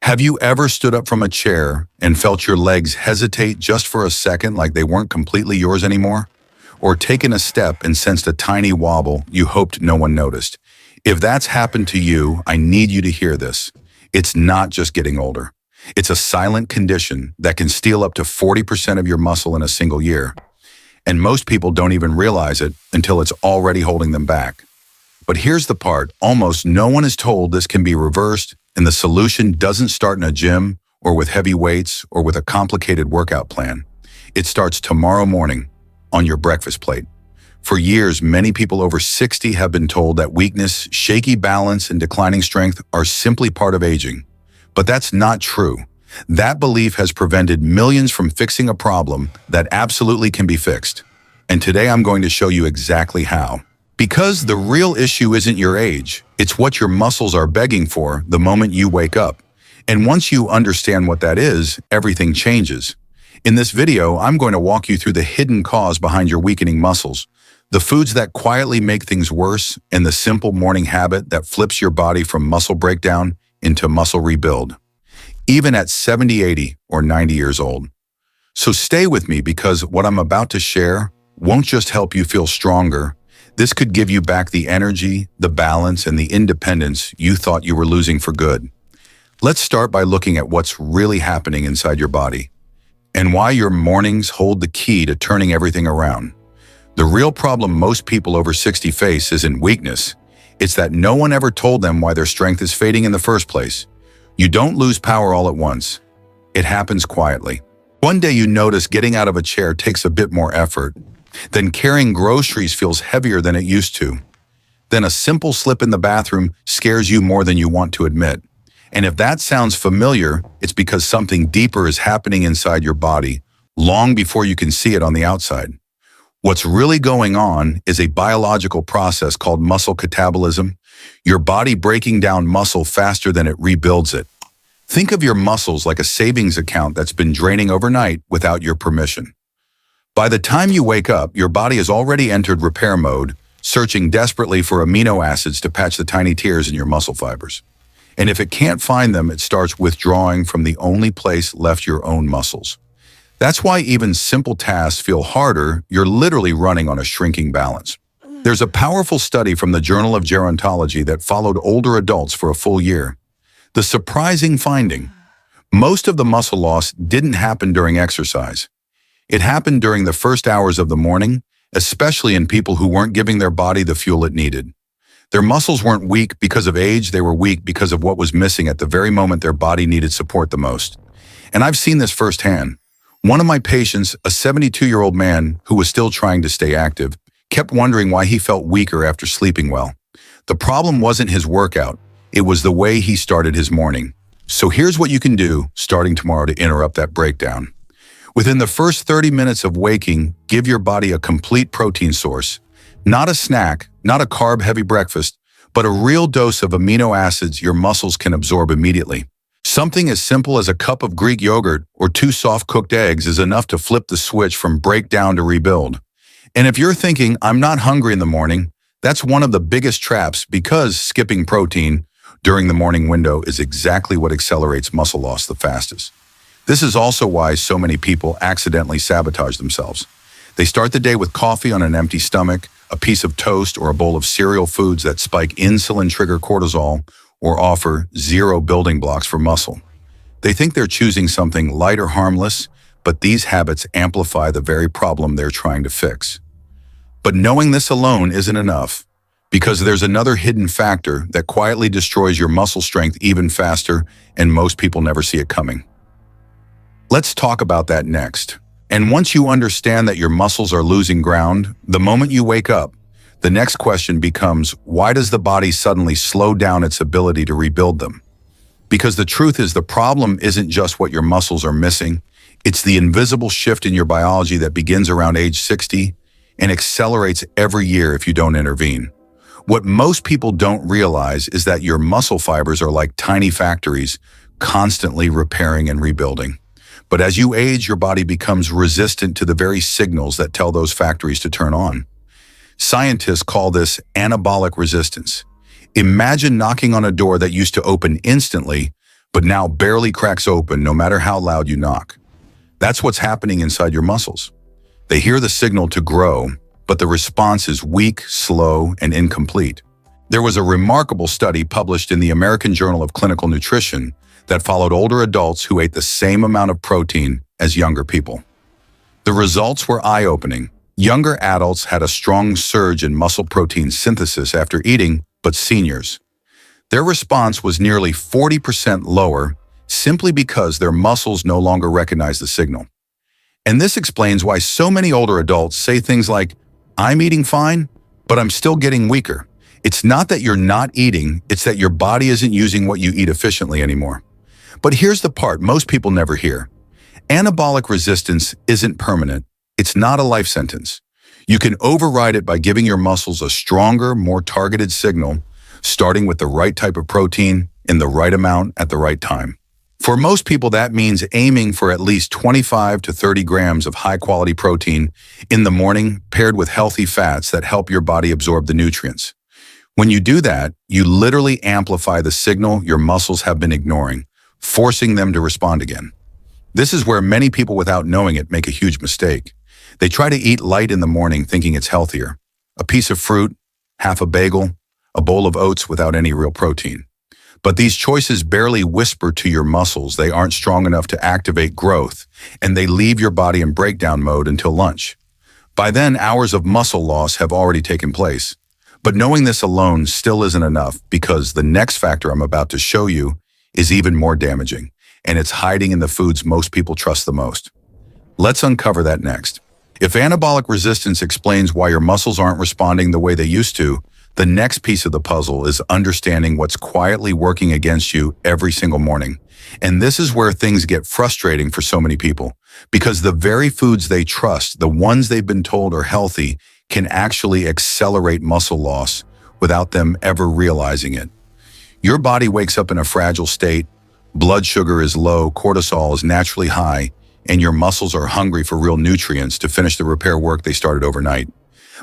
Have you ever stood up from a chair and felt your legs hesitate just for a second like they weren't completely yours anymore? Or taken a step and sensed a tiny wobble you hoped no one noticed? If that's happened to you, I need you to hear this. It's not just getting older. It's a silent condition that can steal up to 40% of your muscle in a single year. And most people don't even realize it until it's already holding them back. But here's the part, almost no one is told this can be reversed, and the solution doesn't start in a gym or with heavy weights or with a complicated workout plan. It starts tomorrow morning on your breakfast plate. For years, many people over 60 have been told that weakness, shaky balance, and declining strength are simply part of aging. But that's not true. That belief has prevented millions from fixing a problem that absolutely can be fixed. And today I'm going to show you exactly how. Because the real issue isn't your age, it's what your muscles are begging for the moment you wake up. And once you understand what that is, everything changes. In this video, I'm going to walk you through the hidden cause behind your weakening muscles, the foods that quietly make things worse, and the simple morning habit that flips your body from muscle breakdown into muscle rebuild, even at 70, 80, or 90 years old. So stay with me because what I'm about to share won't just help you feel stronger. This could give you back the energy, the balance, and the independence you thought you were losing for good. Let's start by looking at what's really happening inside your body and why your mornings hold the key to turning everything around. The real problem most people over 60 face isn't weakness. It's that no one ever told them why their strength is fading in the first place. You don't lose power all at once. It happens quietly. One day you notice getting out of a chair takes a bit more effort. Then carrying groceries feels heavier than it used to. Then a simple slip in the bathroom scares you more than you want to admit. And if that sounds familiar, it's because something deeper is happening inside your body long before you can see it on the outside. What's really going on is a biological process called muscle catabolism, your body breaking down muscle faster than it rebuilds it. Think of your muscles like a savings account that's been draining overnight without your permission. By the time you wake up, your body has already entered repair mode, searching desperately for amino acids to patch the tiny tears in your muscle fibers. And if it can't find them, it starts withdrawing from the only place left, your own muscles. That's why even simple tasks feel harder. You're literally running on a shrinking balance. There's a powerful study from the Journal of Gerontology that followed older adults for a full year. The surprising finding: most of the muscle loss didn't happen during exercise. It happened during the first hours of the morning, especially in people who weren't giving their body the fuel it needed. Their muscles weren't weak because of age, they were weak because of what was missing at the very moment their body needed support the most. And I've seen this firsthand. One of my patients, a 72-year-old man who was still trying to stay active, kept wondering why he felt weaker after sleeping well. The problem wasn't his workout, it was the way he started his morning. So here's what you can do starting tomorrow to interrupt that breakdown. Within the first 30 minutes of waking, give your body a complete protein source. Not a snack, not a carb-heavy breakfast, but a real dose of amino acids your muscles can absorb immediately. Something as simple as a cup of Greek yogurt or 2 soft-cooked eggs is enough to flip the switch from breakdown to rebuild. And if you're thinking, I'm not hungry in the morning, that's one of the biggest traps, because skipping protein during the morning window is exactly what accelerates muscle loss the fastest. This is also why so many people accidentally sabotage themselves. They start the day with coffee on an empty stomach, a piece of toast, or a bowl of cereal foods that spike insulin, trigger cortisol, or offer zero building blocks for muscle. They think they're choosing something light or harmless, but these habits amplify the very problem they're trying to fix. But knowing this alone isn't enough, because there's another hidden factor that quietly destroys your muscle strength even faster, and most people never see it coming. Let's talk about that next. And once you understand that your muscles are losing ground the moment you wake up, the next question becomes, why does the body suddenly slow down its ability to rebuild them? Because the truth is, the problem isn't just what your muscles are missing, it's the invisible shift in your biology that begins around age 60 and accelerates every year if you don't intervene. What most people don't realize is that your muscle fibers are like tiny factories, constantly repairing and rebuilding. But as you age, your body becomes resistant to the very signals that tell those factories to turn on. Scientists call this anabolic resistance. Imagine knocking on a door that used to open instantly, but now barely cracks open no matter how loud you knock. That's what's happening inside your muscles. They hear the signal to grow, but the response is weak, slow, and incomplete. There was a remarkable study published in the American Journal of Clinical Nutrition that followed older adults who ate the same amount of protein as younger people. The results were eye-opening. Younger adults had a strong surge in muscle protein synthesis after eating, but seniors, their response was nearly 40% lower simply because their muscles no longer recognize the signal. And this explains why so many older adults say things like, "I'm eating fine, but I'm still getting weaker." It's not that you're not eating, it's that your body isn't using what you eat efficiently anymore. But here's the part most people never hear. Anabolic resistance isn't permanent. It's not a life sentence. You can override it by giving your muscles a stronger, more targeted signal, starting with the right type of protein in the right amount at the right time. For most people, that means aiming for at least 25 to 30 grams of high-quality protein in the morning, paired with healthy fats that help your body absorb the nutrients. When you do that, you literally amplify the signal your muscles have been ignoring, forcing them to respond again. This is where many people, without knowing it, make a huge mistake. They try to eat light in the morning thinking it's healthier. A piece of fruit, half a bagel, a bowl of oats without any real protein. But these choices barely whisper to your muscles they aren't strong enough to activate growth, and they leave your body in breakdown mode until lunch. By then, hours of muscle loss have already taken place. But knowing this alone still isn't enough, because the next factor I'm about to show you is even more damaging, and it's hiding in the foods most people trust the most. Let's uncover that next. If anabolic resistance explains why your muscles aren't responding the way they used to, the next piece of the puzzle is understanding what's quietly working against you every single morning. And this is where things get frustrating for so many people, because the very foods they trust, the ones they've been told are healthy, can actually accelerate muscle loss without them ever realizing it. Your body wakes up in a fragile state, blood sugar is low, cortisol is naturally high, and your muscles are hungry for real nutrients to finish the repair work they started overnight.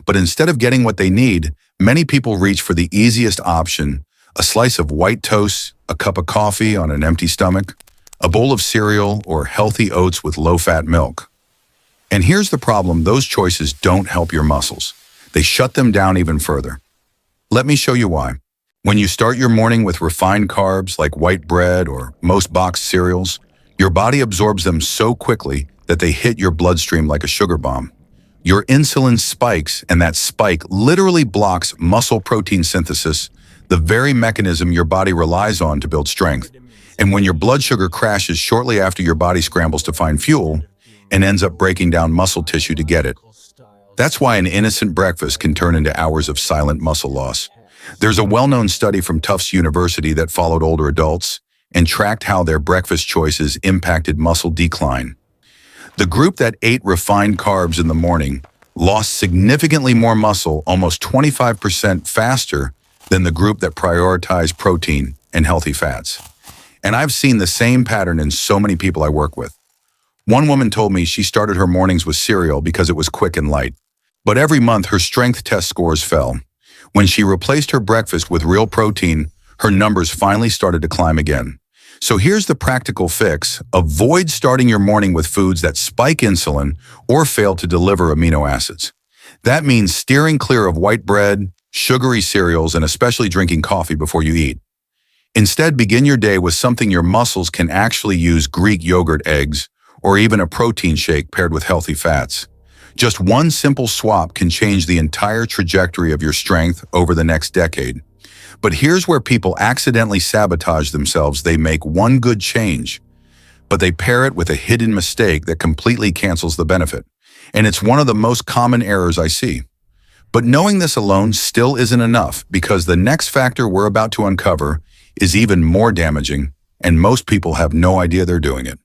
But instead of getting what they need, many people reach for the easiest option: a slice of white toast, a cup of coffee on an empty stomach, a bowl of cereal, or healthy oats with low-fat milk. And here's the problem: those choices don't help your muscles. They shut them down even further. Let me show you why. When you start your morning with refined carbs like white bread or most boxed cereals, your body absorbs them so quickly that they hit your bloodstream like a sugar bomb. Your insulin spikes, and that spike literally blocks muscle protein synthesis, the very mechanism your body relies on to build strength. And when your blood sugar crashes shortly after your body scrambles to find fuel and ends up breaking down muscle tissue to get it. That's why an innocent breakfast can turn into hours of silent muscle loss. There's a well-known study from Tufts University that followed older adults and tracked how their breakfast choices impacted muscle decline. The group that ate refined carbs in the morning lost significantly more muscle, almost 25% faster than the group that prioritized protein and healthy fats. And I've seen the same pattern in so many people I work with. One woman told me she started her mornings with cereal because it was quick and light. But every month her strength test scores fell. When she replaced her breakfast with real protein, her numbers finally started to climb again. So here's the practical fix: avoid starting your morning with foods that spike insulin or fail to deliver amino acids. That means steering clear of white bread, sugary cereals, and especially drinking coffee before you eat. Instead, begin your day with something your muscles can actually use: Greek yogurt, eggs, or even a protein shake paired with healthy fats. Just one simple swap can change the entire trajectory of your strength over the next decade. But here's where people accidentally sabotage themselves. They make one good change, but they pair it with a hidden mistake that completely cancels the benefit. And it's one of the most common errors I see. But knowing this alone still isn't enough, because the next factor we're about to uncover is even more damaging, and most people have no idea they're doing it.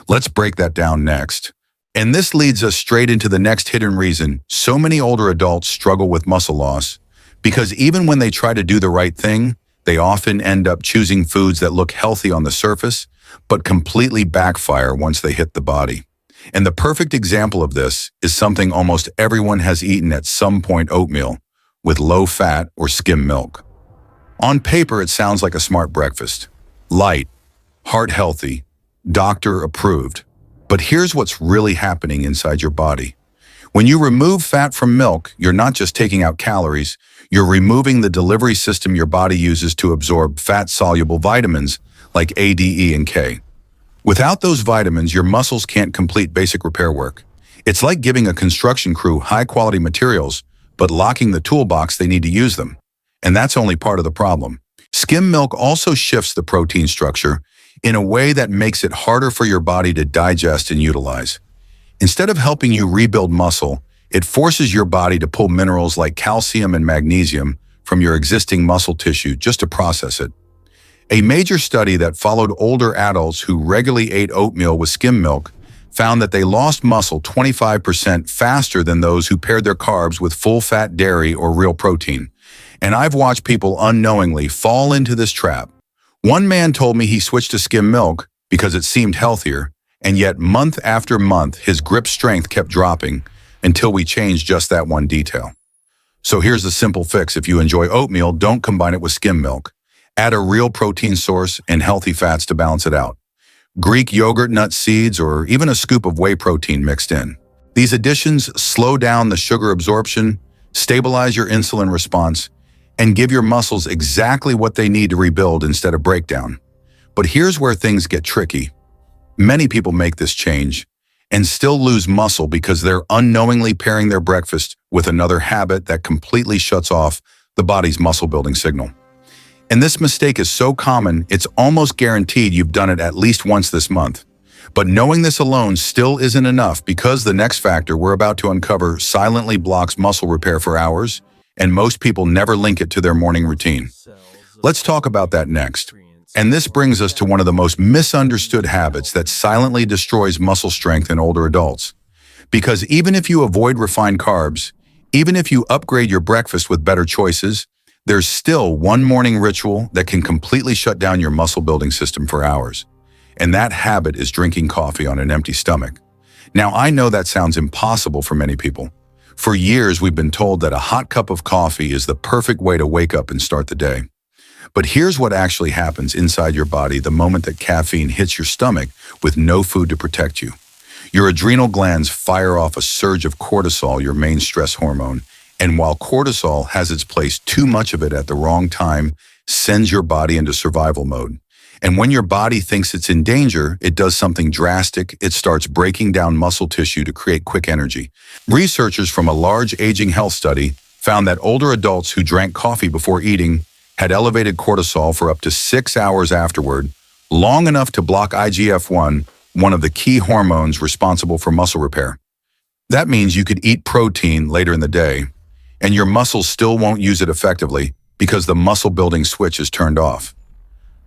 Let's break that down next. And this leads us straight into the next hidden reason so many older adults struggle with muscle loss. Because even when they try to do the right thing, they often end up choosing foods that look healthy on the surface, but completely backfire once they hit the body. And the perfect example of this is something almost everyone has eaten at some point: oatmeal with low fat or skim milk. On paper, it sounds like a smart breakfast: light, heart healthy, doctor approved. But here's what's really happening inside your body. When you remove fat from milk, you're not just taking out calories, you're removing the delivery system your body uses to absorb fat-soluble vitamins like A, D, E, and K. Without those vitamins, your muscles can't complete basic repair work. It's like giving a construction crew high-quality materials, but locking the toolbox they need to use them. And that's only part of the problem. Skim milk also shifts the protein structure in a way that makes it harder for your body to digest and utilize. Instead of helping you rebuild muscle, it forces your body to pull minerals like calcium and magnesium from your existing muscle tissue just to process it. A major study that followed older adults who regularly ate oatmeal with skim milk found that they lost muscle 25% faster than those who paired their carbs with full-fat dairy or real protein. And I've watched people unknowingly fall into this trap. One man told me he switched to skim milk because it seemed healthier, and yet month after month, his grip strength kept dropping until we changed just that one detail. So here's the simple fix. If you enjoy oatmeal, don't combine it with skim milk. Add a real protein source and healthy fats to balance it out. Greek yogurt, nut seeds, or even a scoop of whey protein mixed in. These additions slow down the sugar absorption, stabilize your insulin response, and give your muscles exactly what they need to rebuild instead of breakdown. But here's where things get tricky. Many people make this change and still lose muscle because they're unknowingly pairing their breakfast with another habit that completely shuts off the body's muscle-building signal. And this mistake is so common, it's almost guaranteed you've done it at least once this month. But knowing this alone still isn't enough because the next factor we're about to uncover silently blocks muscle repair for hours, and most people never link it to their morning routine. Let's talk about that next. And this brings us to one of the most misunderstood habits that silently destroys muscle strength in older adults. Because even if you avoid refined carbs, even if you upgrade your breakfast with better choices, there's still one morning ritual that can completely shut down your muscle-building system for hours. And that habit is drinking coffee on an empty stomach. Now, I know that sounds impossible for many people. For years, we've been told that a hot cup of coffee is the perfect way to wake up and start the day. But here's what actually happens inside your body the moment that caffeine hits your stomach with no food to protect you. Your adrenal glands fire off a surge of cortisol, your main stress hormone, and while cortisol has its place, too much of it at the wrong time sends your body into survival mode. And when your body thinks it's in danger, it does something drastic. It starts breaking down muscle tissue to create quick energy. Researchers from a large aging health study found that older adults who drank coffee before eating had elevated cortisol for up to 6 hours afterward, long enough to block IGF-1, one of the key hormones responsible for muscle repair. That means you could eat protein later in the day, and your muscles still won't use it effectively because the muscle-building switch is turned off.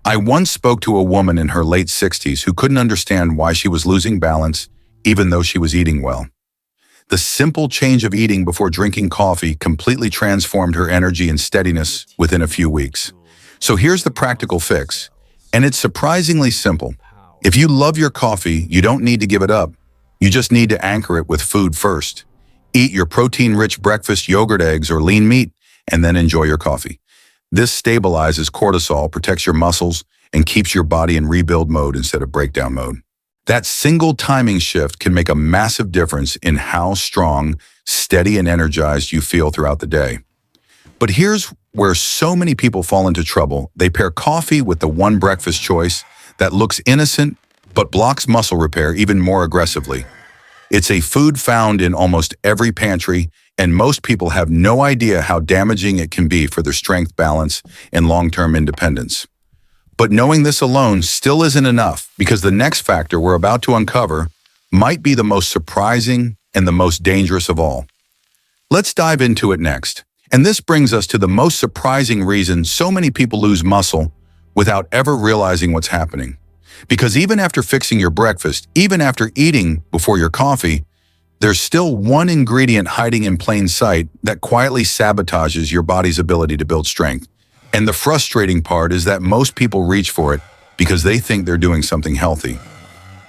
I once spoke to a woman in her late 60s who couldn't understand why she was losing balance even though she was eating well. The simple change of eating before drinking coffee completely transformed her energy and steadiness within a few weeks. So here's the practical fix, and it's surprisingly simple. If you love your coffee, you don't need to give it up. You just need to anchor it with food first. Eat your protein-rich breakfast, yogurt, eggs, or lean meat, and then enjoy your coffee. This stabilizes cortisol, protects your muscles, and keeps your body in rebuild mode instead of breakdown mode. That single timing shift can make a massive difference in how strong, steady, and energized you feel throughout the day. But here's where so many people fall into trouble. They pair coffee with the one breakfast choice that looks innocent but blocks muscle repair even more aggressively. It's a food found in almost every pantry, and most people have no idea how damaging it can be for their strength, balance, and long-term independence. But knowing this alone still isn't enough because the next factor we're about to uncover might be the most surprising and the most dangerous of all. Let's dive into it next. And this brings us to the most surprising reason so many people lose muscle without ever realizing what's happening. Because even after fixing your breakfast, even after eating before your coffee, there's still one ingredient hiding in plain sight that quietly sabotages your body's ability to build strength. And the frustrating part is that most people reach for it because they think they're doing something healthy.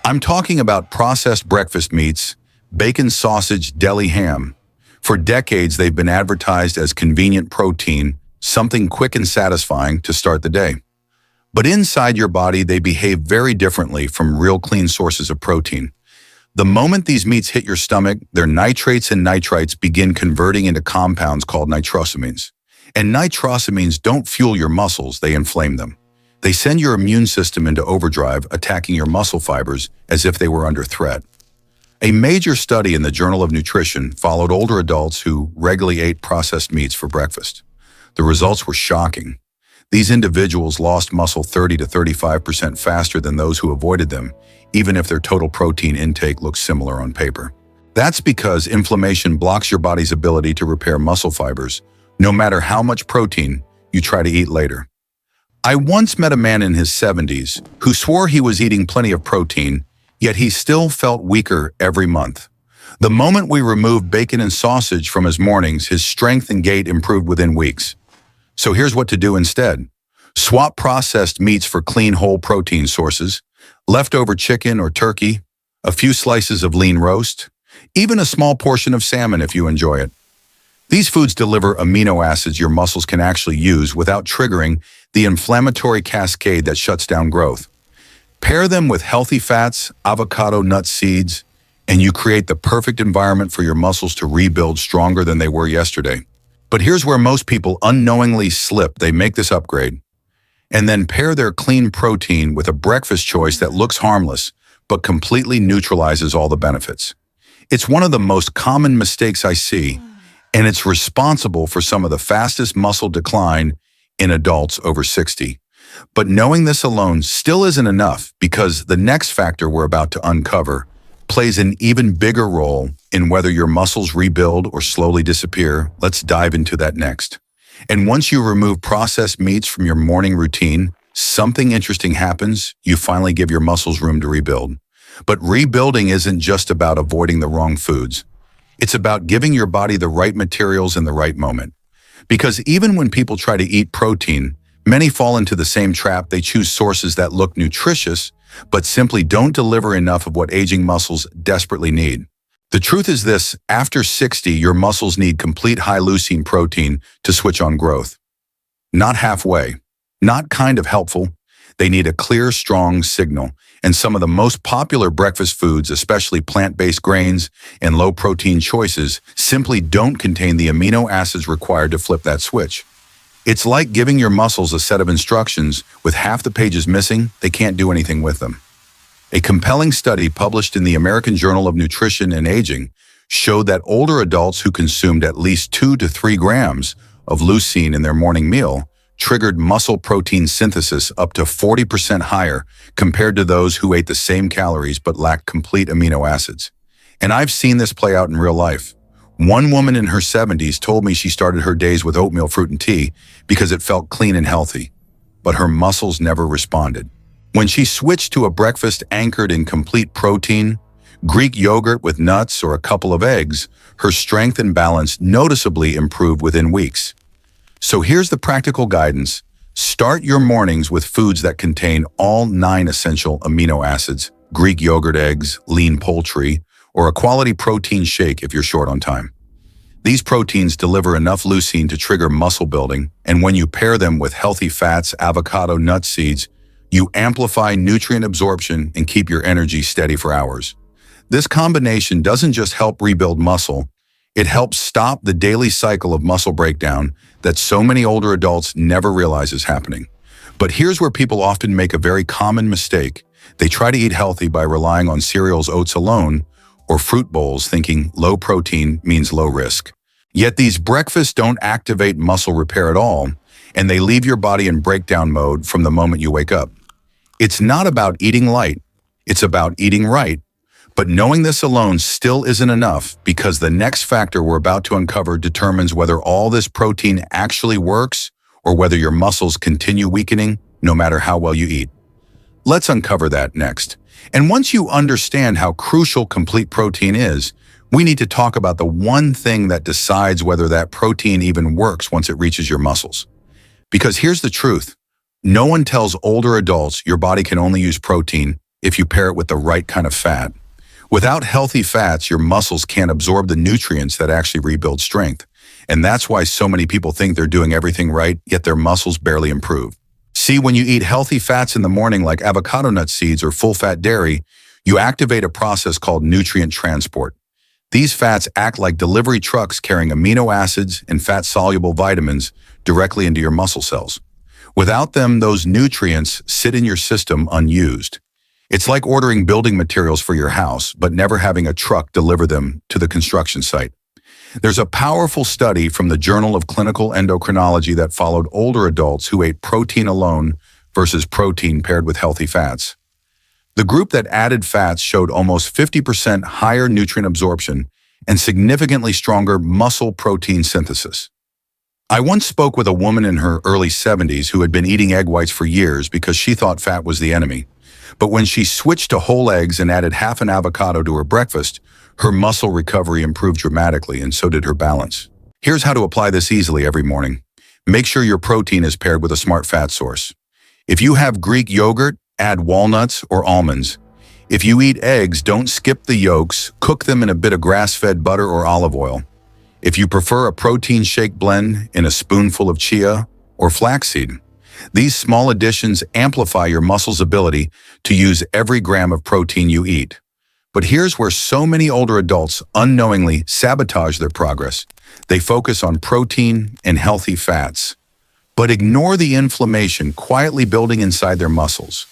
I'm talking about processed breakfast meats, bacon, sausage, deli ham. For decades, they've been advertised as convenient protein, something quick and satisfying to start the day. But inside your body, they behave very differently from real clean sources of protein. The moment these meats hit your stomach, their nitrates and nitrites begin converting into compounds called nitrosamines. And nitrosamines don't fuel your muscles, they inflame them. They send your immune system into overdrive, attacking your muscle fibers as if they were under threat. A major study in the Journal of Nutrition followed older adults who regularly ate processed meats for breakfast. The results were shocking. These individuals lost muscle 30 to 35% faster than those who avoided them, even if their total protein intake looks similar on paper. That's because inflammation blocks your body's ability to repair muscle fibers, no matter how much protein you try to eat later. I once met a man in his 70s who swore he was eating plenty of protein, yet he still felt weaker every month. The moment we removed bacon and sausage from his mornings, his strength and gait improved within weeks. So here's what to do instead. Swap processed meats for clean whole protein sources, leftover chicken or turkey, a few slices of lean roast, even a small portion of salmon if you enjoy it. These foods deliver amino acids your muscles can actually use without triggering the inflammatory cascade that shuts down growth. Pair them with healthy fats, avocado nut seeds, and you create the perfect environment for your muscles to rebuild stronger than they were yesterday. But here's where most people unknowingly slip. They make this upgrade and then pair their clean protein with a breakfast choice that looks harmless, but completely neutralizes all the benefits. It's one of the most common mistakes I see, and it's responsible for some of the fastest muscle decline in adults over 60. But knowing this alone still isn't enough, because the next factor we're about to uncover plays an even bigger role in whether your muscles rebuild or slowly disappear. Let's dive into that next. And once you remove processed meats from your morning routine, something interesting happens. You finally give your muscles room to rebuild. But rebuilding isn't just about avoiding the wrong foods. It's about giving your body the right materials in the right moment. Because even when people try to eat protein, many fall into the same trap. They choose sources that look nutritious, but simply don't deliver enough of what aging muscles desperately need. The truth is this: after 60, your muscles need complete high-leucine protein to switch on growth. Not halfway, not kind of helpful. They need a clear, strong signal. And some of the most popular breakfast foods, especially plant-based grains and low-protein choices, simply don't contain the amino acids required to flip that switch. It's like giving your muscles a set of instructions with half the pages missing. They can't do anything with them. A compelling study published in the American Journal of Nutrition and Aging showed that older adults who consumed at least 2 to 3 grams of leucine in their morning meal triggered muscle protein synthesis up to 40% higher compared to those who ate the same calories but lacked complete amino acids. And I've seen this play out in real life. One woman in her 70s told me she started her days with oatmeal, fruit, and tea because it felt clean and healthy, but her muscles never responded. When she switched to a breakfast anchored in complete protein, Greek yogurt with nuts or a couple of eggs, her strength and balance noticeably improved within weeks. So here's the practical guidance. Start your mornings with foods that contain all 9 essential amino acids: Greek yogurt, eggs, lean poultry, or a quality protein shake if you're short on time. These proteins deliver enough leucine to trigger muscle building, and when you pair them with healthy fats, avocado, nut seeds, you amplify nutrient absorption and keep your energy steady for hours. This combination doesn't just help rebuild muscle, it helps stop the daily cycle of muscle breakdown that so many older adults never realize is happening. But here's where people often make a very common mistake. They try to eat healthy by relying on cereals, oats alone, or fruit bowls, thinking low protein means low risk. Yet these breakfasts don't activate muscle repair at all, and they leave your body in breakdown mode from the moment you wake up. It's not about eating light, it's about eating right. But knowing this alone still isn't enough, because the next factor we're about to uncover determines whether all this protein actually works or whether your muscles continue weakening no matter how well you eat. Let's uncover that next. And once you understand how crucial complete protein is, we need to talk about the one thing that decides whether that protein even works once it reaches your muscles. Because here's the truth. No one tells older adults your body can only use protein if you pair it with the right kind of fat. Without healthy fats, your muscles can't absorb the nutrients that actually rebuild strength. And that's why so many people think they're doing everything right, yet their muscles barely improve. See, when you eat healthy fats in the morning like avocado nut seeds or full-fat dairy, you activate a process called nutrient transport. These fats act like delivery trucks carrying amino acids and fat-soluble vitamins directly into your muscle cells. Without them, those nutrients sit in your system unused. It's like ordering building materials for your house, but never having a truck deliver them to the construction site. There's a powerful study from the Journal of Clinical Endocrinology that followed older adults who ate protein alone versus protein paired with healthy fats. The group that added fats showed almost 50% higher nutrient absorption and significantly stronger muscle protein synthesis. I once spoke with a woman in her early 70s who had been eating egg whites for years because she thought fat was the enemy. But when she switched to whole eggs and added half an avocado to her breakfast, her muscle recovery improved dramatically, and so did her balance. Here's how to apply this easily every morning. Make sure your protein is paired with a smart fat source. If you have Greek yogurt, add walnuts or almonds. If you eat eggs, don't skip the yolks, cook them in a bit of grass-fed butter or olive oil. If you prefer a protein shake blend in a spoonful of chia or flaxseed. These small additions amplify your muscle's ability to use every gram of protein you eat. But here's where so many older adults unknowingly sabotage their progress. They focus on protein and healthy fats, but ignore the inflammation quietly building inside their muscles.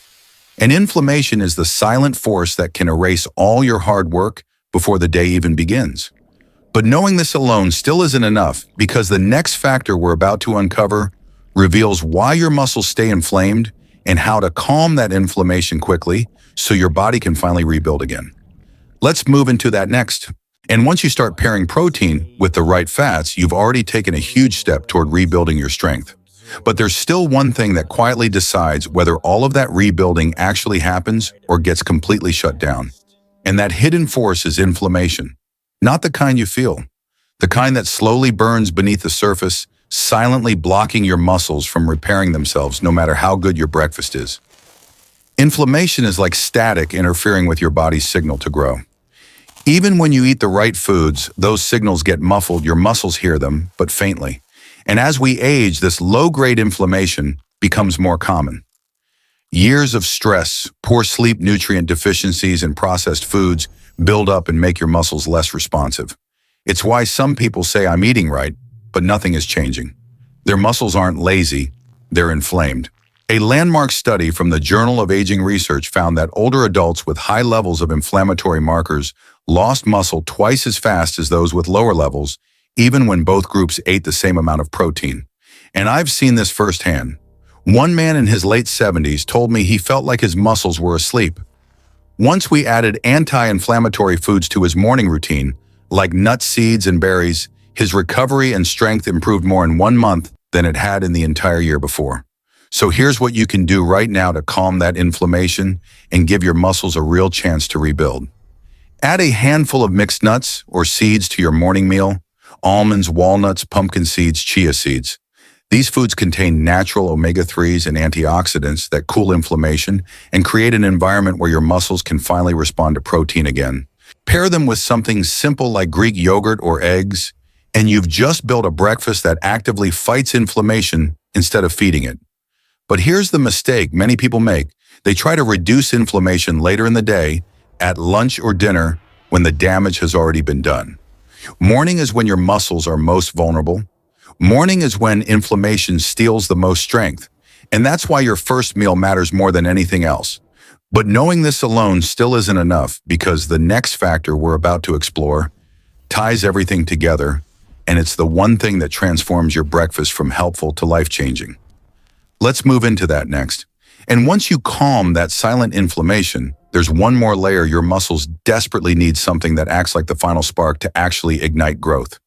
And inflammation is the silent force that can erase all your hard work before the day even begins. But knowing this alone still isn't enough, because the next factor we're about to uncover reveals why your muscles stay inflamed and how to calm that inflammation quickly so your body can finally rebuild again. Let's move into that next. And once you start pairing protein with the right fats, you've already taken a huge step toward rebuilding your strength. But there's still one thing that quietly decides whether all of that rebuilding actually happens or gets completely shut down. And that hidden force is inflammation. Not the kind you feel, the kind that slowly burns beneath the surface, silently blocking your muscles from repairing themselves no matter how good your breakfast is. Inflammation is like static interfering with your body's signal to grow. Even when you eat the right foods, those signals get muffled, your muscles hear them, but faintly. And as we age, this low-grade inflammation becomes more common. Years of stress, poor sleep, nutrient deficiencies, and processed foods build up and make your muscles less responsive. It's why some people say, "I'm eating right," but nothing is changing. Their muscles aren't lazy, they're inflamed. A landmark study from the Journal of Aging Research found that older adults with high levels of inflammatory markers lost muscle twice as fast as those with lower levels, even when both groups ate the same amount of protein. And I've seen this firsthand. One man in his late 70s told me he felt like his muscles were asleep. Once we added anti-inflammatory foods to his morning routine, like nuts, seeds, and berries, his recovery and strength improved more in 1 month than it had in the entire year before. So here's what you can do right now to calm that inflammation and give your muscles a real chance to rebuild. Add a handful of mixed nuts or seeds to your morning meal: almonds, walnuts, pumpkin seeds, chia seeds. These foods contain natural omega-3s and antioxidants that cool inflammation and create an environment where your muscles can finally respond to protein again. Pair them with something simple like Greek yogurt or eggs, and you've just built a breakfast that actively fights inflammation instead of feeding it. But here's the mistake many people make. They try to reduce inflammation later in the day, at lunch or dinner, when the damage has already been done. Morning is when your muscles are most vulnerable. Morning is when inflammation steals the most strength. And that's why your first meal matters more than anything else. But knowing this alone still isn't enough, because the next factor we're about to explore ties everything together, and it's the one thing that transforms your breakfast from helpful to life-changing. Let's move into that next. And once you calm that silent inflammation, there's one more layer. Your muscles desperately need something that acts like the final spark to actually ignite growth.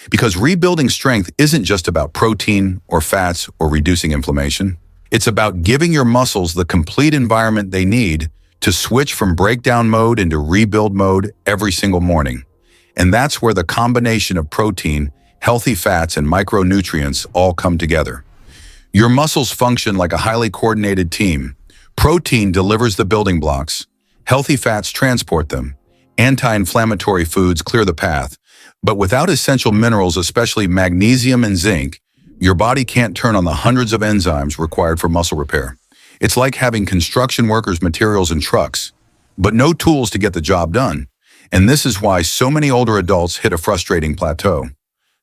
Because rebuilding strength isn't just about protein or fats or reducing inflammation. It's about giving your muscles the complete environment they need to switch from breakdown mode into rebuild mode every single morning. And that's where the combination of protein, healthy fats, and micronutrients all come together. Your muscles function like a highly coordinated team. Protein delivers the building blocks, healthy fats transport them, anti-inflammatory foods clear the path. But without essential minerals, especially magnesium and zinc, Your body can't turn on the hundreds of enzymes required for muscle repair. It's like having construction workers' materials and trucks, but no tools to get the job done. And this is why so many older adults hit a frustrating plateau.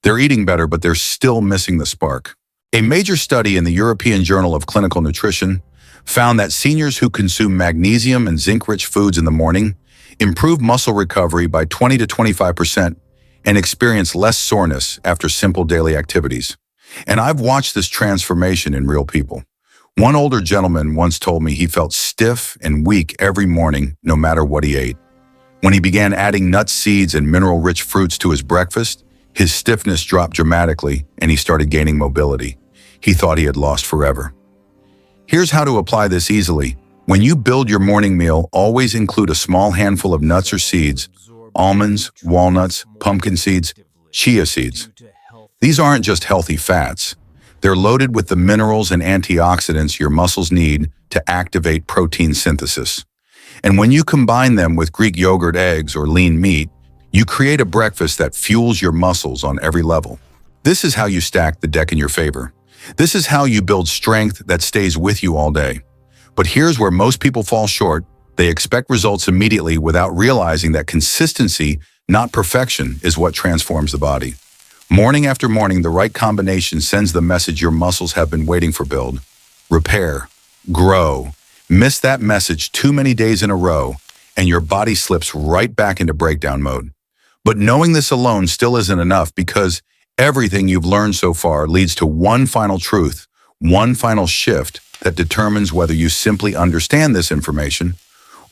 They're eating better, but they're still missing the spark. A major study in the European Journal of Clinical Nutrition found that seniors who consume magnesium and zinc-rich foods in the morning improve muscle recovery by 20 to 25% and experience less soreness after simple daily activities. And I've watched this transformation in real people. One older gentleman once told me he felt stiff and weak every morning, no matter what he ate. When he began adding nuts, seeds, and mineral-rich fruits to his breakfast, his stiffness dropped dramatically and he started gaining mobility. He thought he had lost forever. Here's how to apply this easily. When you build your morning meal, always include a small handful of nuts or seeds, almonds, walnuts, pumpkin seeds, chia seeds. These aren't just healthy fats. They're loaded with the minerals and antioxidants your muscles need to activate protein synthesis. And when you combine them with Greek yogurt, eggs, or lean meat, you create a breakfast that fuels your muscles on every level. This is how you stack the deck in your favor. This is how you build strength that stays with you all day. But here's where most people fall short. They expect results immediately without realizing that consistency, not perfection, is what transforms the body. Morning after morning, the right combination sends the message your muscles have been waiting for: build, repair, grow. Miss that message too many days in a row, and your body slips right back into breakdown mode. But knowing this alone still isn't enough, because everything you've learned so far leads to one final truth, one final shift that determines whether you simply understand this information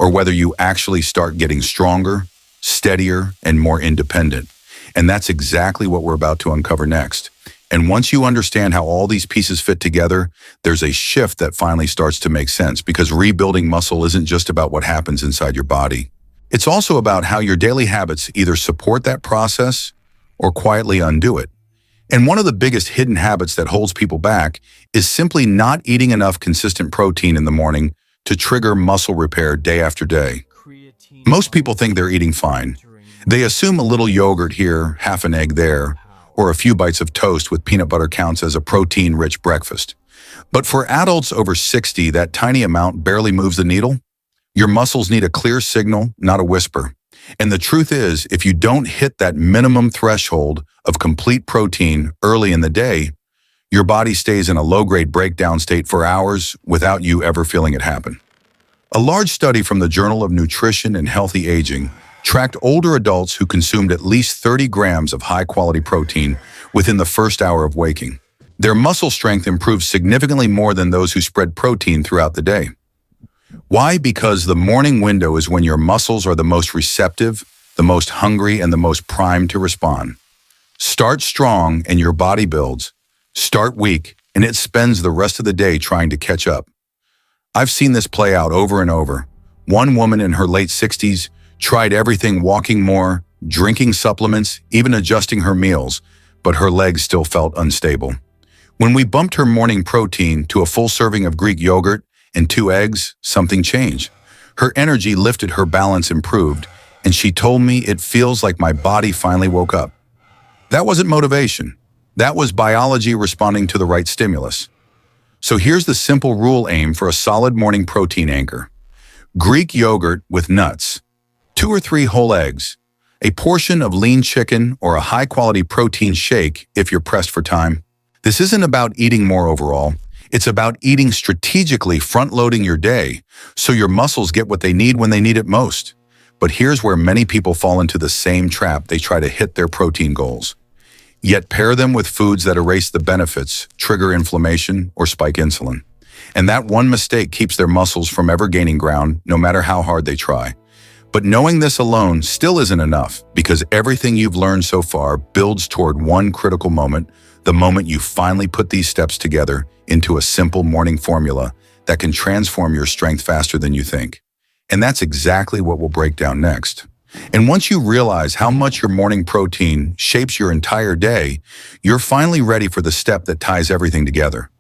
or whether you actually start getting stronger, steadier, and more independent. And that's exactly what we're about to uncover next. And once you understand how all these pieces fit together, there's a shift that finally starts to make sense, because rebuilding muscle isn't just about what happens inside your body. It's also about how your daily habits either support that process or quietly undo it. And one of the biggest hidden habits that holds people back is simply not eating enough consistent protein in the morning to trigger muscle repair day after day. Most people think they're eating fine. They assume a little yogurt here, half an egg there, or a few bites of toast with peanut butter counts as a protein-rich breakfast. But for adults over 60, that tiny amount barely moves the needle. Your muscles need a clear signal, not a whisper. And the truth is, if you don't hit that minimum threshold of complete protein early in the day, your body stays in a low-grade breakdown state for hours without you ever feeling it happen. A large study from the Journal of Nutrition and Healthy Aging tracked older adults who consumed at least 30 grams of high-quality protein within the first hour of waking. Their muscle strength improved significantly more than those who spread protein throughout the day. Why? Because the morning window is when your muscles are the most receptive, the most hungry, and the most primed to respond. Start strong and your body builds. Start weak and it spends the rest of the day trying to catch up. I've seen this play out over and over. One woman in her late 60s tried everything: walking more, drinking supplements, even adjusting her meals, but her legs still felt unstable. When we bumped her morning protein to a full serving of Greek yogurt and 2 eggs, something changed. Her energy lifted, her balance improved, and she told me, "It feels like my body finally woke up." That wasn't motivation. That was biology responding to the right stimulus. So here's the simple rule: aim for a solid morning protein anchor. Greek yogurt with nuts, 2 or 3 whole eggs, a portion of lean chicken, or a high-quality protein shake if you're pressed for time. This isn't about eating more overall. It's about eating strategically, front-loading your day so your muscles get what they need when they need it most. But here's where many people fall into the same trap. They try to hit their protein goals, yet pair them with foods that erase the benefits, trigger inflammation, or spike insulin. And that one mistake keeps their muscles from ever gaining ground, no matter how hard they try. But knowing this alone still isn't enough, because everything you've learned so far builds toward one critical moment, the moment you finally put these steps together into a simple morning formula that can transform your strength faster than you think. And that's exactly what we'll break down next. And once you realize how much your morning protein shapes your entire day, you're finally ready for the step that ties everything together.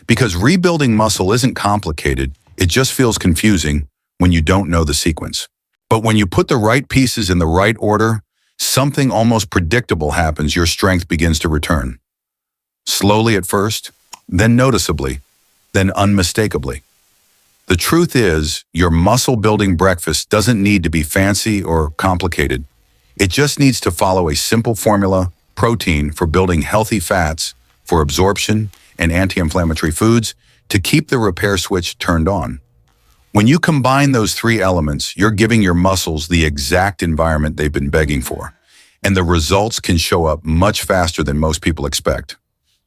Because rebuilding muscle isn't complicated, it just feels confusing when you don't know the sequence. But when you put the right pieces in the right order, something almost predictable happens: your strength begins to return. Slowly at first, then noticeably, then unmistakably. The truth is, your muscle-building breakfast doesn't need to be fancy or complicated. It just needs to follow a simple formula: protein for building healthy fats, for absorption, and anti-inflammatory foods to keep the repair switch turned on. When you combine those three elements, you're giving your muscles the exact environment they've been begging for, and the results can show up much faster than most people expect.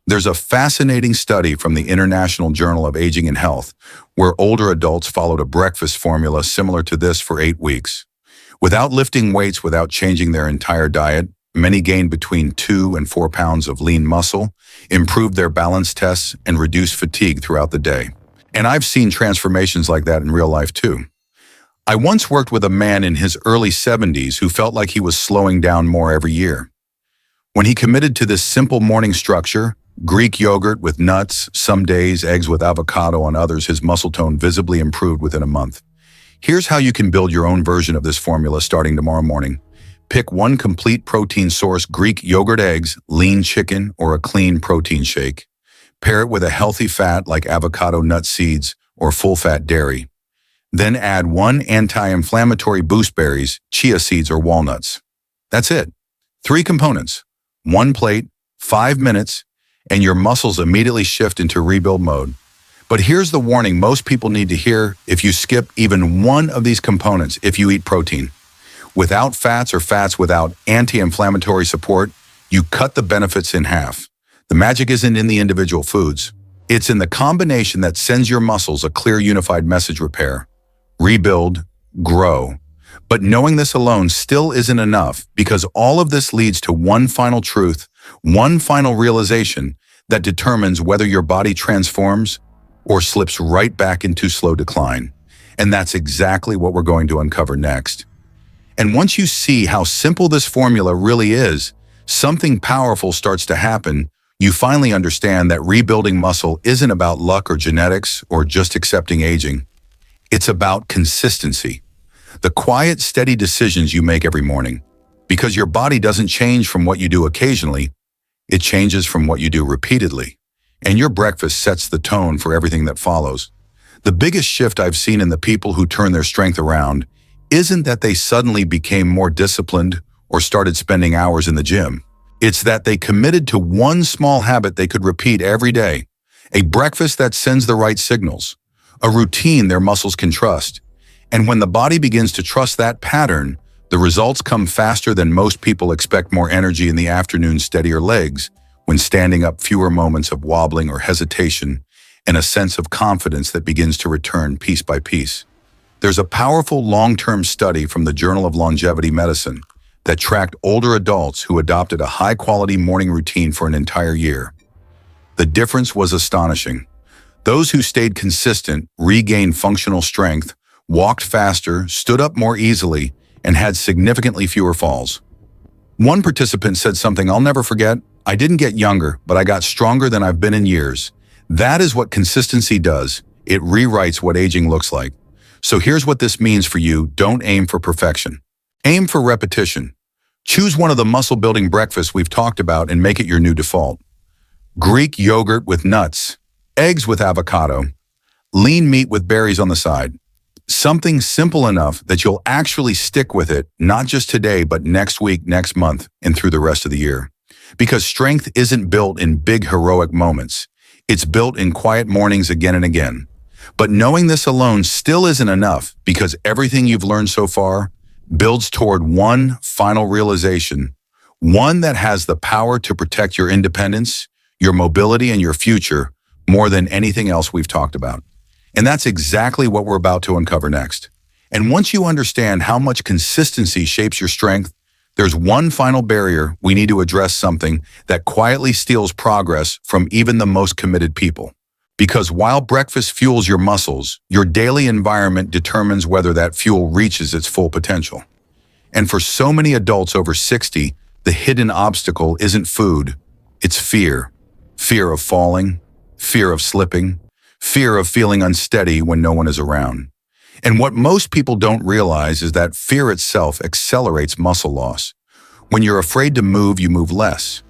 There's a fascinating study from the International Journal of Aging and Health where older adults followed a breakfast formula similar to this for 8 weeks. Without lifting weights, without changing their entire diet, many gained between 2 and 4 pounds of lean muscle, improved their balance tests, and reduced fatigue throughout the day. And I've seen transformations like that in real life too. I once worked with a man in his early 70s who felt like he was slowing down more every year. When he committed to this simple morning structure, Greek yogurt with nuts, some days eggs with avocado, on others, his muscle tone visibly improved within a month. Here's how you can build your own version of this formula starting tomorrow morning. Pick one complete protein source: Greek yogurt, eggs, lean chicken, or a clean protein shake. Pair it with a healthy fat like avocado, nut seeds, or full-fat dairy. Then add 1 anti-inflammatory boost: berries, chia seeds, or walnuts. That's it. 3 components, 1 plate, 5 minutes, and your muscles immediately shift into rebuild mode. But here's the warning most people need to hear: if you skip even one of these components, if you eat protein without fats or fats without anti-inflammatory support, you cut the benefits in half. The magic isn't in the individual foods. It's in the combination that sends your muscles a clear, unified message: repair, rebuild, grow. But knowing this alone still isn't enough, because all of this leads to one final truth, one final realization that determines whether your body transforms or slips right back into slow decline. And that's exactly what we're going to uncover next. And once you see how simple this formula really is, something powerful starts to happen. You finally understand that rebuilding muscle isn't about luck or genetics or just accepting aging. It's about consistency. The quiet, steady decisions you make every morning. Because your body doesn't change from what you do occasionally, it changes from what you do repeatedly. And your breakfast sets the tone for everything that follows. The biggest shift I've seen in the people who turn their strength around isn't that they suddenly became more disciplined or started spending hours in the gym. It's that they committed to one small habit they could repeat every day, a breakfast that sends the right signals, a routine their muscles can trust. And when the body begins to trust that pattern, the results come faster than most people expect: more energy in the afternoon, steadier legs when standing up, fewer moments of wobbling or hesitation, and a sense of confidence that begins to return piece by piece. There's a powerful long-term study from the Journal of Longevity Medicine that tracked older adults who adopted a high-quality morning routine for an entire year. The difference was astonishing. Those who stayed consistent regained functional strength, walked faster, stood up more easily, and had significantly fewer falls. One participant said something I'll never forget: "I didn't get younger, but I got stronger than I've been in years." That is what consistency does. It rewrites what aging looks like. So here's what this means for you. Don't aim for perfection. Aim for repetition. Choose one of the muscle-building breakfasts we've talked about and make it your new default. Greek yogurt with nuts, eggs with avocado, lean meat with berries on the side. Something simple enough that you'll actually stick with it, not just today, but next week, next month, and through the rest of the year. Because strength isn't built in big heroic moments. It's built in quiet mornings again and again. But knowing this alone still isn't enough, because everything you've learned so far builds toward one final realization, one that has the power to protect your independence, your mobility, and your future more than anything else we've talked about. And that's exactly what we're about to uncover next. And once you understand how much consistency shapes your strength, there's one final barrier we need to address, something that quietly steals progress from even the most committed people. Because while breakfast fuels your muscles, your daily environment determines whether that fuel reaches its full potential. And for so many adults over 60, the hidden obstacle isn't food, it's fear. Fear of falling, fear of slipping, fear of feeling unsteady when no one is around. And what most people don't realize is that fear itself accelerates muscle loss. When you're afraid to move, you move less.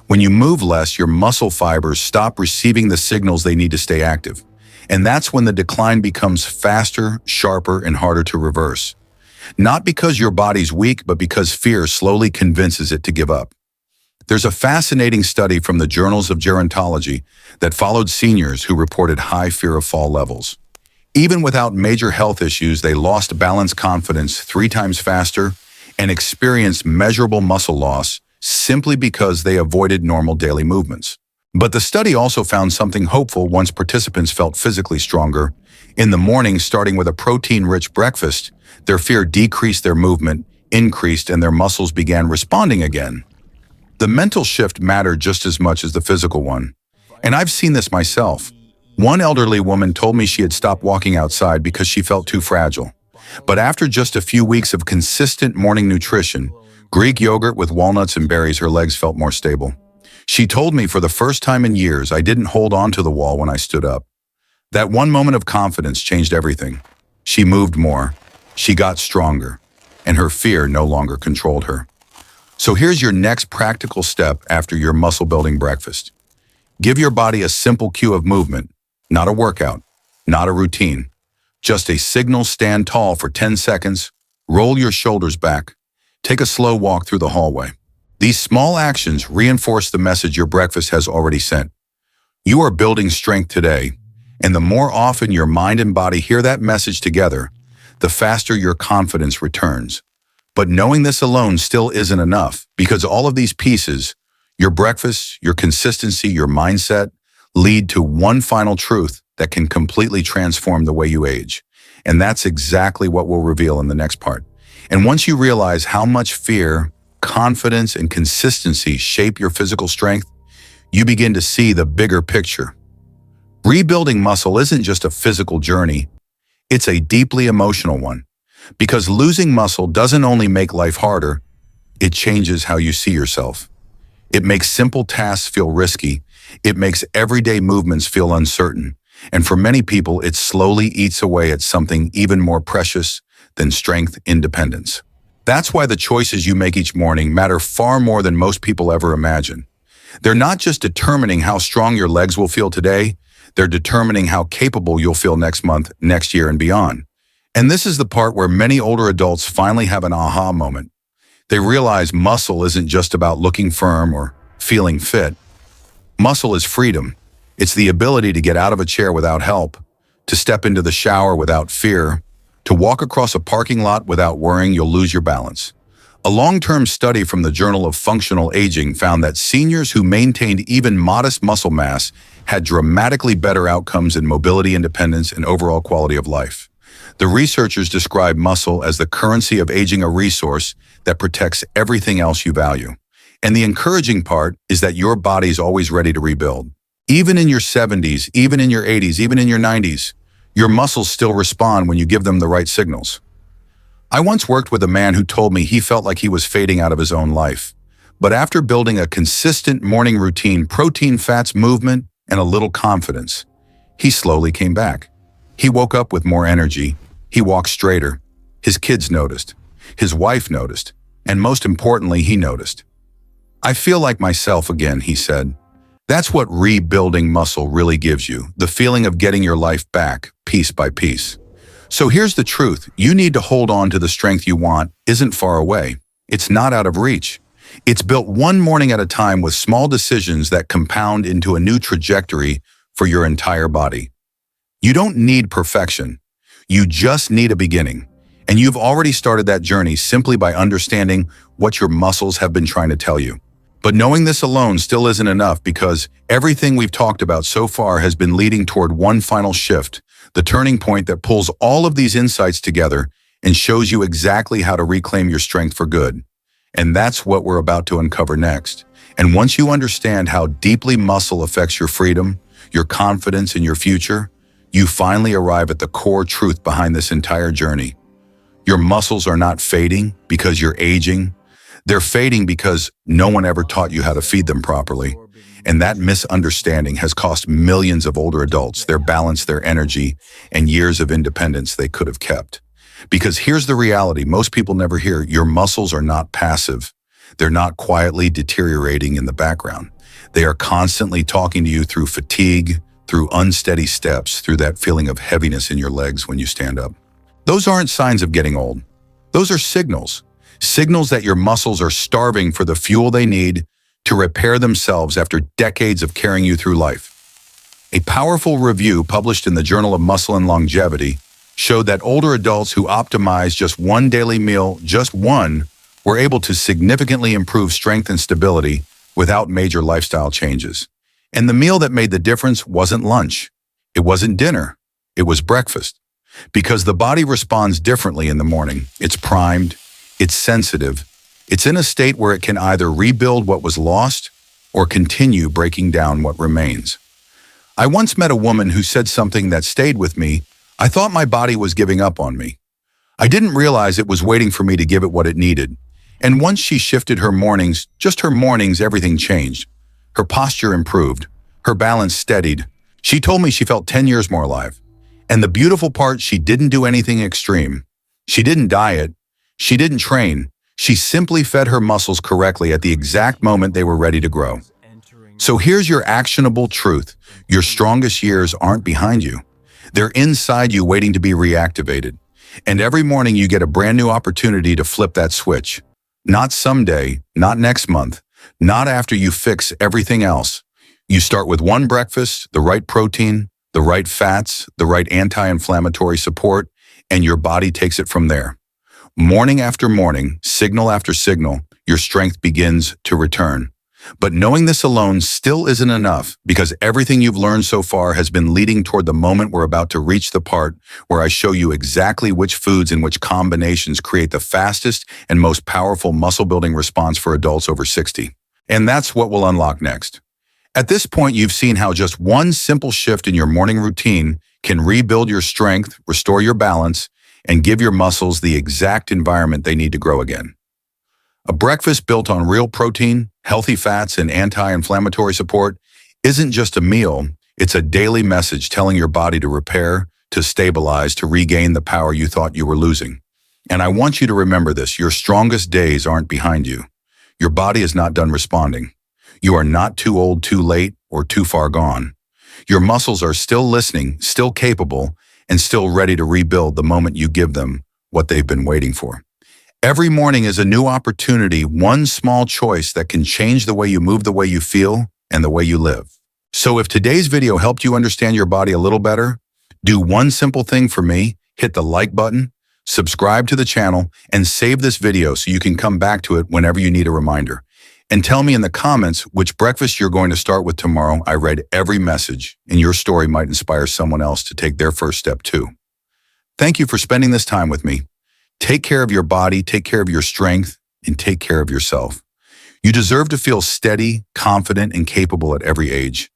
When you move less, your muscle fibers stop receiving the signals they need to stay active. And that's when the decline becomes faster, sharper, and harder to reverse. Not because your body's weak, but because fear slowly convinces it to give up. There's a fascinating study from the Journals of Gerontology that followed seniors who reported high fear of fall levels. Even without major health issues, they lost balance confidence 3 times faster and experienced measurable muscle loss simply because they avoided normal daily movements. But the study also found something hopeful once participants felt physically stronger. In the morning, starting with a protein-rich breakfast, their fear decreased, their movement increased, and their muscles began responding again. The mental shift mattered just as much as the physical one. And I've seen this myself. One elderly woman told me she had stopped walking outside because she felt too fragile. But after just a few weeks of consistent morning nutrition, Greek yogurt with walnuts and berries, her legs felt more stable. She told me for the first time in years, I didn't hold on to the wall when I stood up. That one moment of confidence changed everything. She moved more, she got stronger, and her fear no longer controlled her. So here's your next practical step after your muscle-building breakfast. Give your body a simple cue of movement, not a workout, not a routine. Just a signal: stand tall for 10 seconds, roll your shoulders back, take a slow walk through the hallway. These small actions reinforce the message your breakfast has already sent. You are building strength today, and the more often your mind and body hear that message together, the faster your confidence returns. But knowing this alone still isn't enough, because all of these pieces, your breakfast, your consistency, your mindset, lead to one final truth that can completely transform the way you age. And that's exactly what we'll reveal in the next part. And once you realize how much fear, confidence, and consistency shape your physical strength, you begin to see the bigger picture. Rebuilding muscle isn't just a physical journey, it's a deeply emotional one. Because losing muscle doesn't only make life harder, it changes how you see yourself. It makes simple tasks feel risky, it makes everyday movements feel uncertain, and for many people, it slowly eats away at something even more precious than strength: independence. That's why the choices you make each morning matter far more than most people ever imagine. They're not just determining how strong your legs will feel today, they're determining how capable you'll feel next month, next year, and beyond. And this is the part where many older adults finally have an aha moment. They realize muscle isn't just about looking firm or feeling fit. Muscle is freedom. It's the ability to get out of a chair without help, to step into the shower without fear, to walk across a parking lot without worrying you'll lose your balance. A long-term study from the Journal of Functional Aging found that seniors who maintained even modest muscle mass had dramatically better outcomes in mobility, independence, and overall quality of life. The researchers describe muscle as the currency of aging, a resource that protects everything else you value. And the encouraging part is that your body's always ready to rebuild. Even in your 70s, even in your 80s, even in your 90s, your muscles still respond when you give them the right signals. I once worked with a man who told me he felt like he was fading out of his own life. But after building a consistent morning routine, protein, fats, movement, and a little confidence, he slowly came back. He woke up with more energy. He walked straighter. His kids noticed. His wife noticed. And most importantly, he noticed. "I feel like myself again," he said. That's what rebuilding muscle really gives you, the feeling of getting your life back, piece by piece. So here's the truth. You need to hold on to the strength you want. Isn't far away. It's not out of reach. It's built one morning at a time with small decisions that compound into a new trajectory for your entire body. You don't need perfection. You just need a beginning. And you've already started that journey simply by understanding what your muscles have been trying to tell you. But knowing this alone still isn't enough, because everything we've talked about so far has been leading toward one final shift, the turning point that pulls all of these insights together and shows you exactly how to reclaim your strength for good. And that's what we're about to uncover next. And once you understand how deeply muscle affects your freedom, your confidence, and your future, you finally arrive at the core truth behind this entire journey. Your muscles are not fading because you're aging. They're fading because no one ever taught you how to feed them properly. And that misunderstanding has cost millions of older adults their balance, their energy, and years of independence they could have kept. Because here's the reality most people never hear: your muscles are not passive. They're not quietly deteriorating in the background. They are constantly talking to you through fatigue, through unsteady steps, through that feeling of heaviness in your legs when you stand up. Those aren't signs of getting old. Those are signals. Signals that your muscles are starving for the fuel they need to repair themselves after decades of carrying you through life. A powerful review published in the Journal of Muscle and Longevity showed that older adults who optimized just one daily meal, just one, were able to significantly improve strength and stability without major lifestyle changes. And the meal that made the difference wasn't lunch. It wasn't dinner. It was breakfast. Because the body responds differently in the morning. It's primed, it's sensitive, it's in a state where it can either rebuild what was lost or continue breaking down what remains. I once met a woman who said something that stayed with me. I thought my body was giving up on me. I didn't realize it was waiting for me to give it what it needed. And once she shifted her mornings, just her mornings, everything changed. Her posture improved. Her balance steadied. She told me she felt 10 years more alive. And the beautiful part, she didn't do anything extreme. She didn't diet. She didn't train. She simply fed her muscles correctly at the exact moment they were ready to grow. So here's your actionable truth. Your strongest years aren't behind you. They're inside you waiting to be reactivated. And every morning you get a brand new opportunity to flip that switch. Not someday, not next month, not after you fix everything else. You start with one breakfast, the right protein, the right fats, the right anti-inflammatory support, and your body takes it from there. Morning after morning, signal after signal, your strength begins to return. But knowing this alone still isn't enough, because everything you've learned so far has been leading toward the moment we're about to reach, the part where I show you exactly which foods and which combinations create the fastest and most powerful muscle-building response for adults over 60. And that's what we'll unlock next. At this point, you've seen how just one simple shift in your morning routine can rebuild your strength, restore your balance, and give your muscles the exact environment they need to grow again. A breakfast built on real protein, healthy fats, and anti-inflammatory support isn't just a meal, it's a daily message telling your body to repair, to stabilize, to regain the power you thought you were losing. And I want you to remember this, your strongest days aren't behind you. Your body is not done responding. You are not too old, too late, or too far gone. Your muscles are still listening, still capable, and still ready to rebuild the moment you give them what they've been waiting for. Every morning is a new opportunity, one small choice that can change the way you move, the way you feel, and the way you live. So if today's video helped you understand your body a little better, do one simple thing for me, hit the like button, subscribe to the channel, and save this video so you can come back to it whenever you need a reminder. And tell me in the comments which breakfast you're going to start with tomorrow. I read every message, and your story might inspire someone else to take their first step too. Thank you for spending this time with me. Take care of your body, take care of your strength, and take care of yourself. You deserve to feel steady, confident, and capable at every age.